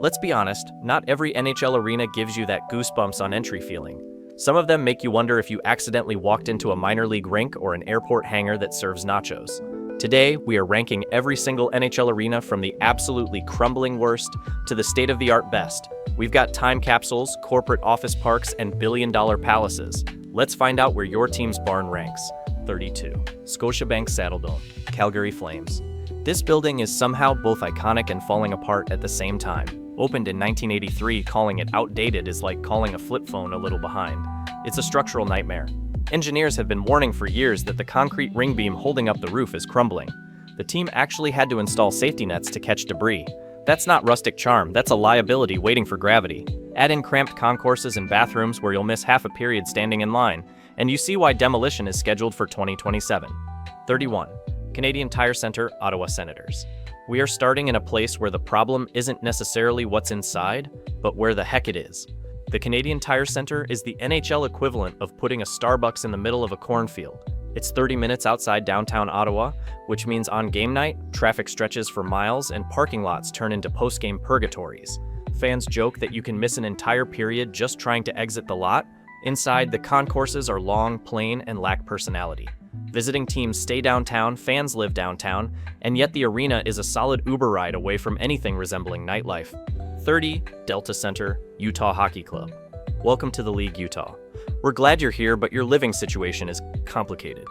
Let's be honest, not every NHL arena gives you that goosebumps on entry feeling. Some of them make you wonder if you accidentally walked into a minor league rink or an airport hangar that serves nachos. Today, we are ranking every single NHL arena from the absolutely crumbling worst to the state-of-the-art best. We've got time capsules, corporate office parks, and billion-dollar palaces. Let's find out where your team's barn ranks. 32. Scotiabank Saddledome, Calgary Flames. This building is somehow both iconic and falling apart at the same time. Opened in 1983, calling it outdated is like calling a flip phone a little behind. It's a structural nightmare. Engineers have been warning for years that the concrete ring beam holding up the roof is crumbling. The team actually had to install safety nets to catch debris. That's not rustic charm, that's a liability waiting for gravity. Add in cramped concourses and bathrooms where you'll miss half a period standing in line, and you see why demolition is scheduled for 2027. 31. Canadian Tire Centre, Ottawa Senators. We are starting in a place where the problem isn't necessarily what's inside, but where the heck it is. The Canadian Tire Centre is the NHL equivalent of putting a Starbucks in the middle of a cornfield. It's 30 minutes outside downtown Ottawa, which means on game night, traffic stretches for miles and parking lots turn into post-game purgatories. Fans joke that you can miss an entire period just trying to exit the lot. Inside, the concourses are long, plain, and lack personality. Visiting teams stay downtown, fans live downtown, and yet the arena is a solid Uber ride away from anything resembling nightlife. 30. Delta Center, Utah Hockey Club. Welcome to the league, Utah. We're glad you're here, but your living situation is complicated.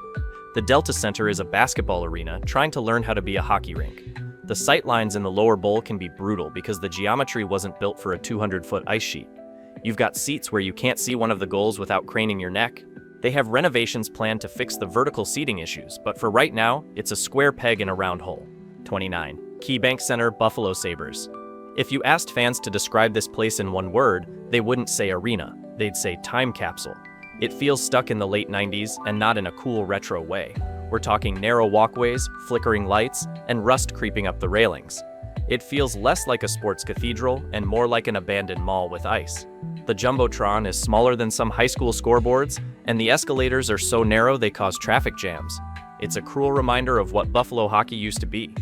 The Delta Center is a basketball arena trying to learn how to be a hockey rink. The sight lines in the lower bowl can be brutal because the geometry wasn't built for a 200-foot ice sheet. You've got seats where you can't see one of the goals without craning your neck. They have renovations planned to fix the vertical seating issues, but for right now, it's a square peg in a round hole. 29. KeyBank Center, Buffalo Sabres. If you asked fans to describe this place in one word, they wouldn't say arena, they'd say time capsule. It feels stuck in the late 90s and not in a cool retro way. We're talking narrow walkways, flickering lights, and rust creeping up the railings. It feels less like a sports cathedral and more like an abandoned mall with ice. The Jumbotron is smaller than some high school scoreboards, and the escalators are so narrow they cause traffic jams. It's a cruel reminder of what Buffalo hockey used to be.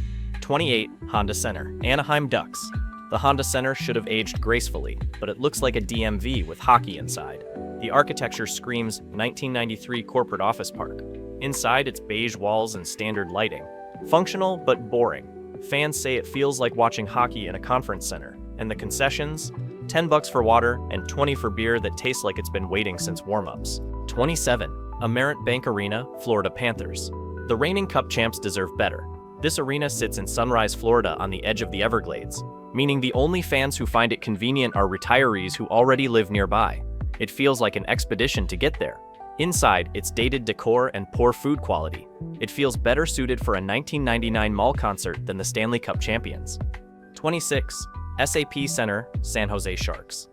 28. Honda Center, Anaheim Ducks. The Honda Center should have aged gracefully, but it looks like a DMV with hockey inside. The architecture screams 1993 corporate office park. Inside, it's beige walls and standard lighting. Functional, but boring. Fans say it feels like watching hockey in a conference center. And the concessions? $10 for water and $20 for beer that tastes like it's been waiting since warm-ups. 27. Amerant Bank Arena, Florida Panthers. The reigning Cup champs deserve better. This arena sits in Sunrise, Florida on the edge of the Everglades, meaning the only fans who find it convenient are retirees who already live nearby. It feels like an expedition to get there. Inside, it's dated decor and poor food quality. It feels better suited for a 1999 mall concert than the Stanley Cup champions. 26. SAP Center, San Jose Sharks.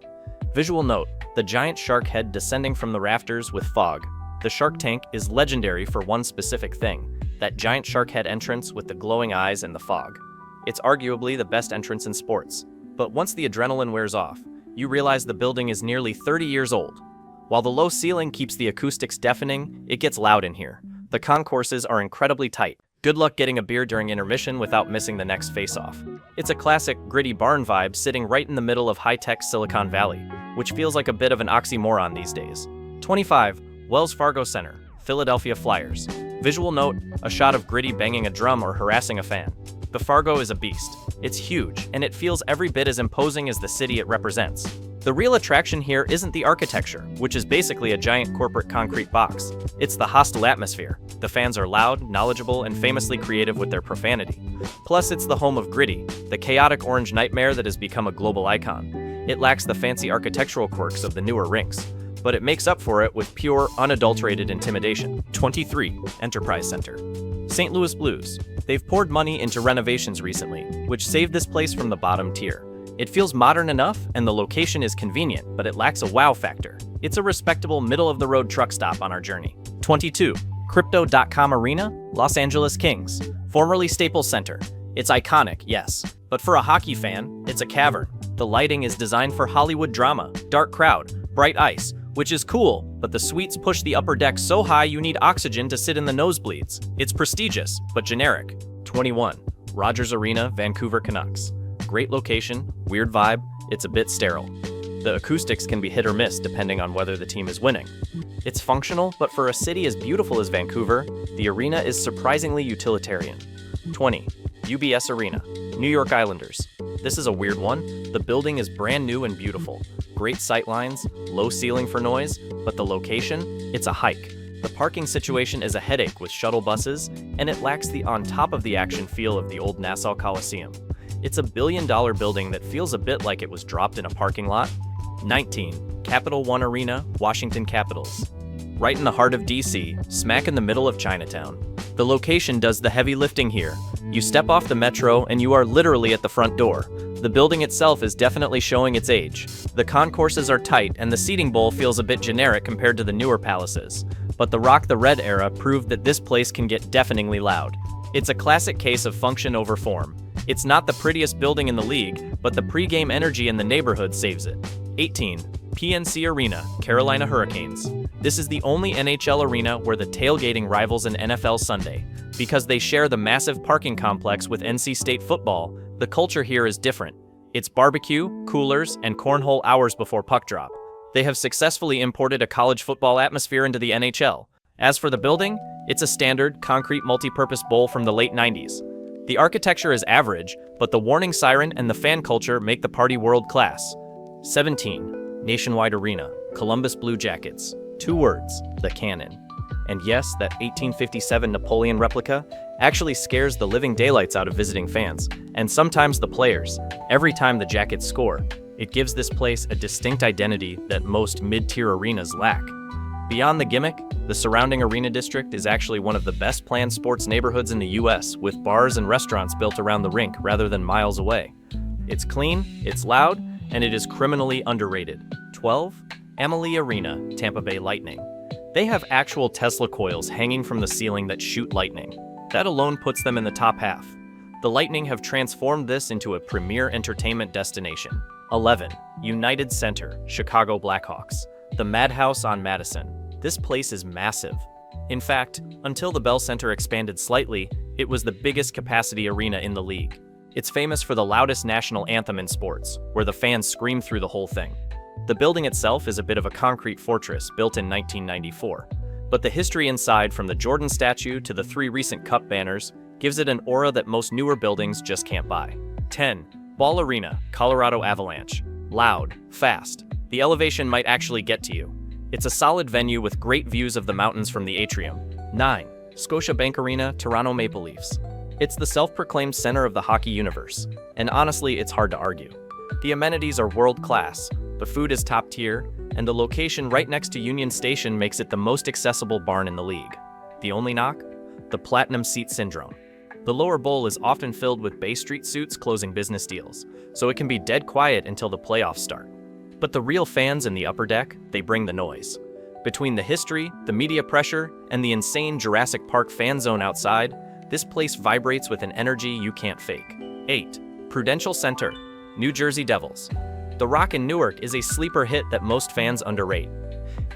Visual note, the giant shark head descending from the rafters with fog. The shark tank is legendary for one specific thing, that giant shark head entrance with the glowing eyes and the fog. It's arguably the best entrance in sports. But once the adrenaline wears off, you realize the building is nearly 30 years old. While the low ceiling keeps the acoustics deafening, it gets loud in here. The concourses are incredibly tight. Good luck getting a beer during intermission without missing the next face-off. It's a classic, gritty barn vibe sitting right in the middle of high-tech Silicon Valley, which feels like a bit of an oxymoron these days. 25. Wells Fargo Center, Philadelphia Flyers. Visual note, a shot of Gritty banging a drum or harassing a fan. The Fargo is a beast. It's huge, and it feels every bit as imposing as the city it represents. The real attraction here isn't the architecture, which is basically a giant corporate concrete box. It's the hostile atmosphere. The fans are loud, knowledgeable, and famously creative with their profanity. Plus, it's the home of Gritty, the chaotic orange nightmare that has become a global icon. It lacks the fancy architectural quirks of the newer rinks, but it makes up for it with pure, unadulterated intimidation. 23. Enterprise Center. St. Louis Blues. They've poured money into renovations recently, which saved this place from the bottom tier. It feels modern enough, and the location is convenient, but it lacks a wow factor. It's a respectable middle-of-the-road truck stop on our journey. 22. Crypto.com Arena, Los Angeles Kings. Formerly Staples Center. It's iconic, yes, but for a hockey fan, it's a cavern. The lighting is designed for Hollywood drama, dark crowd, bright ice, which is cool, but the suites push the upper deck so high you need oxygen to sit in the nosebleeds. It's prestigious, but generic. 21. Rogers Arena, Vancouver Canucks. Great location, weird vibe, it's a bit sterile. The acoustics can be hit or miss depending on whether the team is winning. It's functional, but for a city as beautiful as Vancouver, the arena is surprisingly utilitarian. 20. UBS Arena, New York Islanders. This is a weird one. The building is brand new and beautiful. Great sightlines, low ceiling for noise, but the location? It's a hike. The parking situation is a headache with shuttle buses, and it lacks the on-top-of-the-action feel of the old Nassau Coliseum. It's a billion-dollar building that feels a bit like it was dropped in a parking lot. 19. Capital One Arena, Washington Capitals. Right in the heart of DC, smack in the middle of Chinatown. The location does the heavy lifting here. You step off the metro and you are literally at the front door. The building itself is definitely showing its age. The concourses are tight and the seating bowl feels a bit generic compared to the newer palaces. But the Rock the Red era proved that this place can get deafeningly loud. It's a classic case of function over form. It's not the prettiest building in the league, but the pre-game energy in the neighborhood saves it. 18. PNC Arena, Carolina Hurricanes. This is the only NHL arena where the tailgating rivals an NFL Sunday. Because they share the massive parking complex with NC State football, the culture here is different. It's barbecue, coolers, and cornhole hours before puck drop. They have successfully imported a college football atmosphere into the NHL. As for the building, it's a standard, concrete multi-purpose bowl from the late 90s. The architecture is average, but the warning siren and the fan culture make the party world-class. 17. Nationwide Arena, Columbus Blue Jackets. 2 words, the cannon. And yes, that 1857 Napoleon replica actually scares the living daylights out of visiting fans, and sometimes the players, every time the Jackets score. It gives this place a distinct identity that most mid-tier arenas lack. Beyond the gimmick, the surrounding arena district is actually one of the best planned sports neighborhoods in the US, with bars and restaurants built around the rink rather than miles away. It's clean, it's loud, and it is criminally underrated. 12. Amalie Arena, Tampa Bay Lightning. They have actual Tesla coils hanging from the ceiling that shoot lightning. That alone puts them in the top half. The Lightning have transformed this into a premier entertainment destination. 11. United Center, Chicago Blackhawks. The Madhouse on Madison. This place is massive. In fact, until the Bell Center expanded slightly, it was the biggest capacity arena in the league. It's famous for the loudest national anthem in sports, where the fans scream through the whole thing. The building itself is a bit of a concrete fortress built in 1994, but the history inside, from the Jordan statue to the 3 recent Cup banners, gives it an aura that most newer buildings just can't buy. 10. Ball Arena, Colorado Avalanche. Loud, fast. The elevation might actually get to you. It's a solid venue with great views of the mountains from the atrium. 9. Scotiabank Arena, Toronto Maple Leafs. It's the self-proclaimed center of the hockey universe, and honestly, it's hard to argue. The amenities are world-class, the food is top tier, and the location right next to Union Station makes it the most accessible barn in the league. The only knock? The platinum seat syndrome. The lower bowl is often filled with Bay Street suits closing business deals, so it can be dead quiet until the playoffs start. But the real fans in the upper deck, they bring the noise. Between the history, the media pressure, and the insane Jurassic Park fan zone outside, this place vibrates with an energy you can't fake. 8. Prudential Center, New Jersey Devils. The Rock in Newark is a sleeper hit that most fans underrate.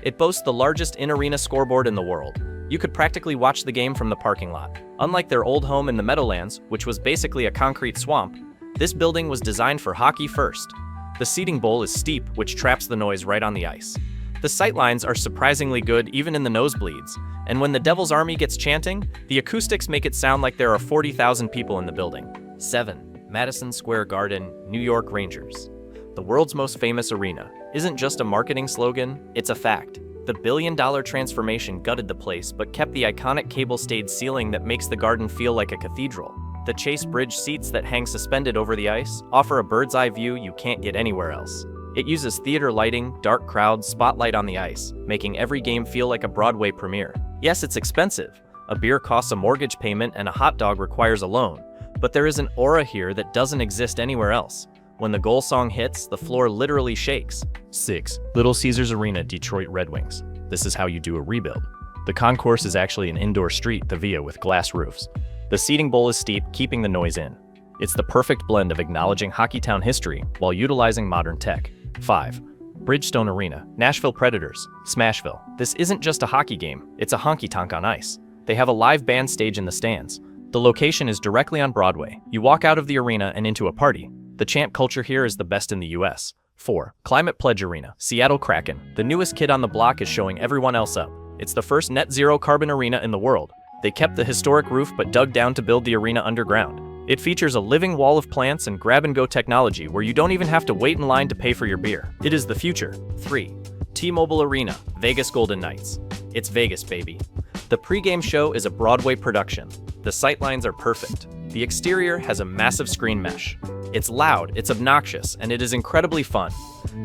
It boasts the largest in-arena scoreboard in the world. You could practically watch the game from the parking lot. Unlike their old home in the Meadowlands, which was basically a concrete swamp, this building was designed for hockey first. The seating bowl is steep, which traps the noise right on the ice. The sightlines are surprisingly good even in the nosebleeds, and when the Devil's Army gets chanting, the acoustics make it sound like there are 40,000 people in the building. 7. Madison Square Garden, New York Rangers. The world's most famous arena isn't just a marketing slogan, it's a fact. The billion-dollar transformation gutted the place but kept the iconic cable-stayed ceiling that makes the garden feel like a cathedral. The Chase Bridge seats that hang suspended over the ice offer a bird's-eye view you can't get anywhere else. It uses theater lighting, dark crowds, spotlight on the ice, making every game feel like a Broadway premiere. Yes, it's expensive. A beer costs a mortgage payment and a hot dog requires a loan. But there is an aura here that doesn't exist anywhere else. When the goal song hits, the floor literally shakes. 6. Little Caesars Arena, Detroit Red Wings. This is how you do a rebuild. The concourse is actually an indoor street, the Via, with glass roofs. The seating bowl is steep, keeping the noise in. It's the perfect blend of acknowledging Hockeytown history while utilizing modern tech. 5. Bridgestone Arena, Nashville Predators, Smashville. This isn't just a hockey game, it's a honky-tonk on ice. They have a live band stage in the stands. The location is directly on Broadway. You walk out of the arena and into a party. The chant culture here is the best in the US. 4. Climate Pledge Arena, Seattle Kraken. The newest kid on the block is showing everyone else up. It's the first net zero carbon arena in the world. They kept the historic roof but dug down to build the arena underground. It features a living wall of plants and grab-and-go technology where you don't even have to wait in line to pay for your beer. It is the future. 3. T-Mobile Arena, Vegas Golden Knights. It's Vegas, baby. The pregame show is a Broadway production. The sightlines are perfect. The exterior has a massive screen mesh. It's loud, it's obnoxious, and it is incredibly fun.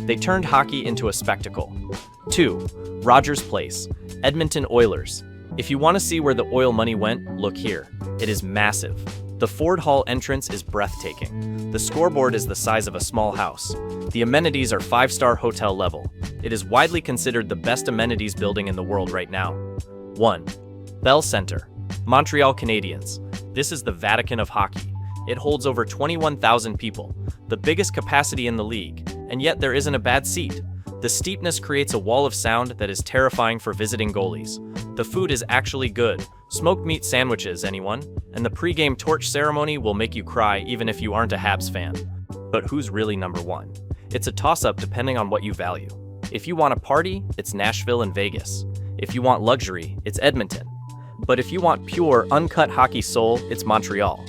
They turned hockey into a spectacle. 2. Rogers Place, Edmonton Oilers. If you want to see where the oil money went, look here. It is massive. The Ford Hall entrance is breathtaking. The scoreboard is the size of a small house. The amenities are 5-star hotel level. It is widely considered the best amenities building in the world right now. 1. Bell Center, Montreal Canadiens. This is the Vatican of hockey. It holds over 21,000 people, the biggest capacity in the league, and yet there isn't a bad seat. The steepness creates a wall of sound that is terrifying for visiting goalies. The food is actually good. Smoked meat sandwiches, anyone? And the pregame torch ceremony will make you cry even if you aren't a Habs fan. But who's really number 1? It's a toss-up depending on what you value. If you want a party, it's Nashville and Vegas. If you want luxury, it's Edmonton. But if you want pure, uncut hockey soul, it's Montreal.